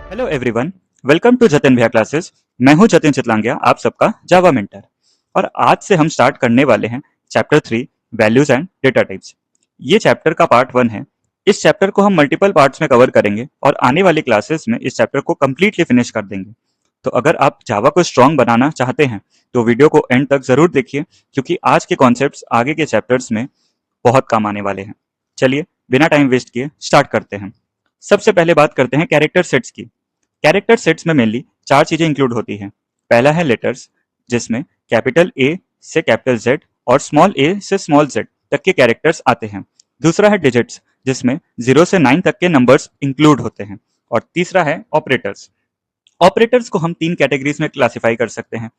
Hello everyone, welcome to Jatin Bhaiya classes. मैं हूं जतिन चितलांगिया, आप सबका जावा मेंटर। और आज से हम स्टार्ट करने वाले हैं chapter 3 values and data types. ये चैप्टर का पार्ट 1 है। इस चैप्टर को हम मल्टीपल पार्ट्स में कवर करेंगे और आने वाली क्लासेस में इस चैप्टर को कम्प्लीटली फिनिश कर देंगे। तो अगर आप जावा को स्ट्रॉन्ग बनाना चाहते हैं तो वीडियो को एंड तक जरूर देखिए, क्योंकि आज के कॉन्सेप्ट्स आगे के चैप्टर्स में बहुत काम आने वाले हैं। चलिए बिना टाइम वेस्ट किए स्टार्ट करते हैं। सबसे पहले बात करते हैं कैरेक्टर सेट्स की। कैरेक्टर सेट्स में मेनली 4 चीजें इंक्लूड होती हैं। पहला है लेटर्स, जिसमें कैपिटल ए से कैपिटल जेड और स्मॉल ए से स्मॉल जेड तक के कैरेक्टर्स आते हैं। दूसरा है डिजिट्स, जिसमें 0 से 9 तक के नंबर्स इंक्लूड होते हैं। और तीसरा है ऑपरेटर्स। ऑपरेटर्स को हम 3 कैटेगरीज में क्लासिफाई कर सकते हैं।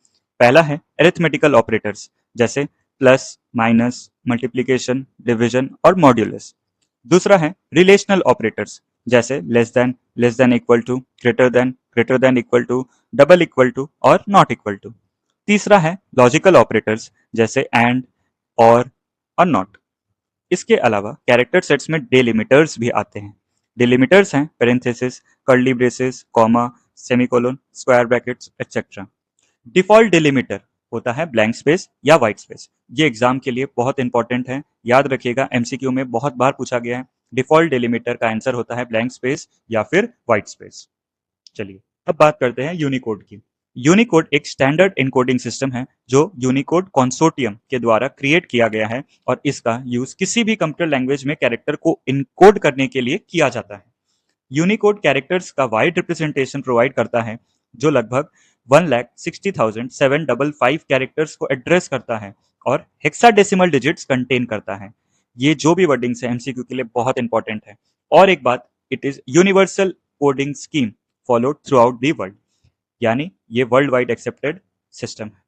पहला है अरिथमेटिकल ऑपरेटर्स, जैसे प्लस, माइनस, मल्टीप्लिकेशन, डिवीजन और मॉड्यूलस। दूसरा है रिलेशनल ऑपरेटर्स, जैसे less than equal to, greater than equal to, double equal to और नॉट इक्वल टू। तीसरा है लॉजिकल ऑपरेटर्स, जैसे एंड, और नॉट। इसके अलावा कैरेक्टर सेट्स में डेलिमिटर्स भी आते हैं। डेलिमिटर्स हैं parenthesis, curly braces, comma, semicolon, square brackets etcetera. Default delimiter होता है ब्लैंक स्पेस या व्हाइट स्पेस। ये एग्जाम के लिए बहुत इंपॉर्टेंट है, याद रखिएगा, एमसीक्यू में बहुत बार पूछा गया है। डिफॉल्ट डिलिमिटर का आंसर होता है ब्लैंक स्पेस या फिर व्हाइट स्पेस। चलिए अब बात करते हैं यूनिकोड की। यूनिकोड एक स्टैंडर्ड इनकोडिंग सिस्टम है जो यूनिकोड कंसोर्टियम के द्वारा क्रिएट किया गया है, और इसका यूज किसी भी कंप्यूटर लैंग्वेज में कैरेक्टर को इनकोड करने के लिए किया जाता है। यूनिकोड कैरेक्टर्स का वाइड रिप्रेजेंटेशन प्रोवाइड करता है, जो लगभग 1,60,755 कैरेक्टर्स को एड्रेस करता है और हेक्साडेसिमल डिजिट्स कंटेन करता है। ये जो भी वर्डिंग्स है एमसीक्यू के लिए बहुत इंपॉर्टेंट है। और एक बात, it is universal coding scheme followed through out the world, यानी ये वर्ल्ड वाइड एक्सेप्टेड सिस्टम है।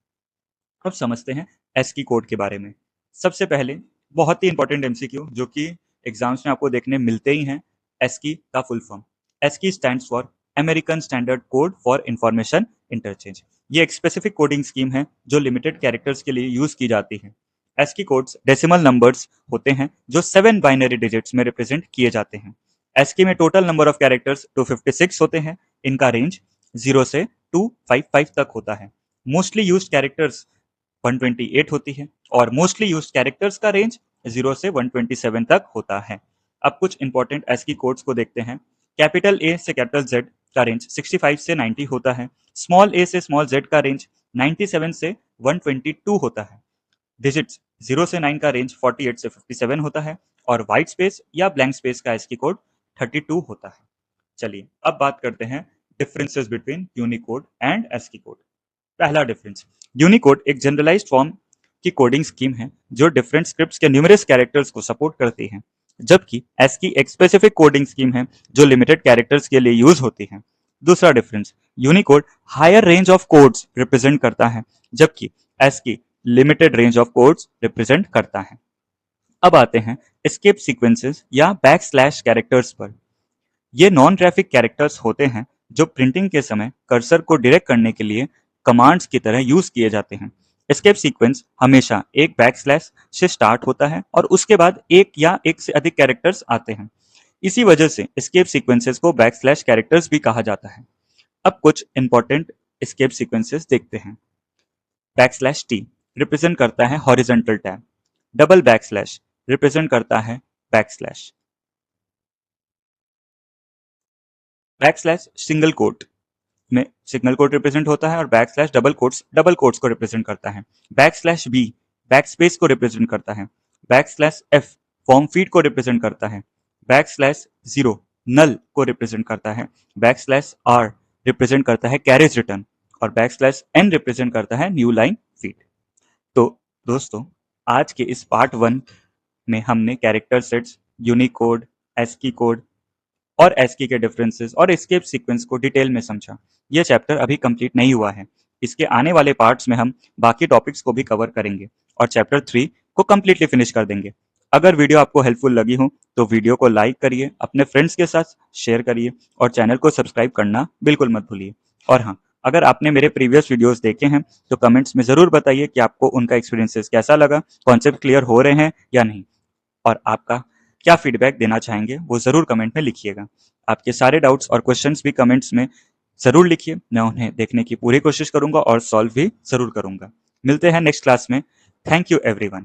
अब समझते हैं एस्की कोड के बारे में। सबसे पहले बहुत ही इंपॉर्टेंट एमसीक्यू जो कि एग्जाम्स में आपको देखने मिलते ही हैं, एस्की का full form. ASCII stands for American standard code for information interchange. ये एक स्पेसिफिक कोडिंग स्कीम है जो लिमिटेड कैरेक्टर्स के लिए यूज की जाती है। एस्की कोड्स डेसिमल नंबर्स होते हैं जो 7 बाइनरी डिजिट्स में रिप्रेजेंट किए जाते हैं। एस्की में टोटल नंबर ऑफ कैरेक्टर्स 256 होते हैं। इनका रेंज 0 से 255 तक होता है। मोस्टली यूज्ड कैरेक्टर्स 128 होती है और मोस्टली यूज्ड कैरेक्टर्स का रेंज 0 से 127 तक होता है। अब कुछ इंपॉर्टेंट एस्की कोड्स को देखते हैं। कैपिटल ए से कैपिटल जेड का रेंज 65 से 90 होता है। स्मॉल ए से स्मॉल जेड का रेंज 97 से 122 होता है। डिजिट्स 0 से 9 का रेंज 48 से 57 होता है। और व्हाइट स्पेस या ब्लैंक स्पेस का एस्की कोड 32 होता है। चलिए अब बात करते हैं differences between Unicode and ASCII code. पहला डिफरेंस, यूनिकोड एक जनरलाइज्ड फॉर्म की कोडिंग स्कीम है जो डिफरेंट स्क्रिप्ट्स के न्यूमरस कैरेक्टर्स को सपोर्ट करती है, जबकि एस्की एक स्पेसिफिक कोडिंग स्कीम है जो लिमिटेड कैरेक्टर्स के लिए यूज होती है। दूसरा difference, Unicode higher range of codes represent करता है, जबकि ASCII limited range of codes represent करता है। अब आते हैं एस्केप सीक्वेंसेस या बैक स्लैश कैरेक्टर्स पर। ये नॉन ट्रैफिक कैरेक्टर्स होते हैं जो प्रिंटिंग के समय कर्सर को डायरेक्ट करने के लिए कमांड्स की तरह यूज किए जाते हैं। एस्केप सीक्वेंस हमेशा एक बैकस्लैश से स्टार्ट होता है और उसके बाद एक या एक से अधिक कैरेक्टर्स आते हैं। इसी वजह से एस्केप सीक्वेंसेस को बैकस्लैश कैरेक्टर्स भी कहा जाता है। अब कुछ इंपॉर्टेंट एस्केप सीक्वेंसेस देखते हैं। बैकस्लैश टी रिप्रेजेंट करता है horizontal tab. Double backslash represent करता है बैकस्लैश। बैकस्लैश सिंगल कोट में सिग्नल कोड रिप्रेजेंट होता है और बैक स्लैश डबल कोट्स को रिप्रेजेंट करता है। Back slash be back space को रिप्रेजेंट करता है। Back slash F form feed को रिप्रेजेंट करता है। बैक स्लैश जीरो नल को रिप्रेजेंट करता है। बैक स्लैश आर रिप्रेजेंट करता है कैरेज रिटर्न और बैक स्लैश एन रिप्रेजेंट करता है न्यू लाइन फीड। तो दोस्तों, आज के इस पार्ट 1 में हमने character sets, Unicode, ASCII code और एस्की के डिफरेंसेस और एस्केप सीक्वेंस को डिटेल में समझा। यह चैप्टर अभी कंप्लीट नहीं हुआ है। इसके आने वाले पार्ट्स में हम बाकी टॉपिक्स को भी कवर करेंगे और चैप्टर 3 को कंप्लीटली फिनिश कर देंगे। अगर वीडियो आपको हेल्पफुल लगी हो तो वीडियो को लाइक करिए, अपने फ्रेंड्स के साथ शेयर करिए और चैनल को सब्सक्राइब करना बिल्कुल मत भूलिए। और हाँ, अगर आपने मेरे प्रीवियस वीडियोस देखे हैं तो कमेंट्स में ज़रूर बताइए कि आपको उनका एक्सपीरियंसेस कैसा लगा, कॉन्सेप्ट क्लियर हो रहे हैं या नहीं। और आपका क्या फीडबैक देना चाहेंगे वो ज़रूर कमेंट में लिखिएगा। आपके सारे डाउट्स और क्वेश्चंस भी कमेंट्स में ज़रूर लिखिए, मैं उन्हें देखने की पूरी कोशिश करूँगा और सॉल्व भी ज़रूर करूँगा। मिलते हैं नेक्स्ट क्लास में। Thank you everyone.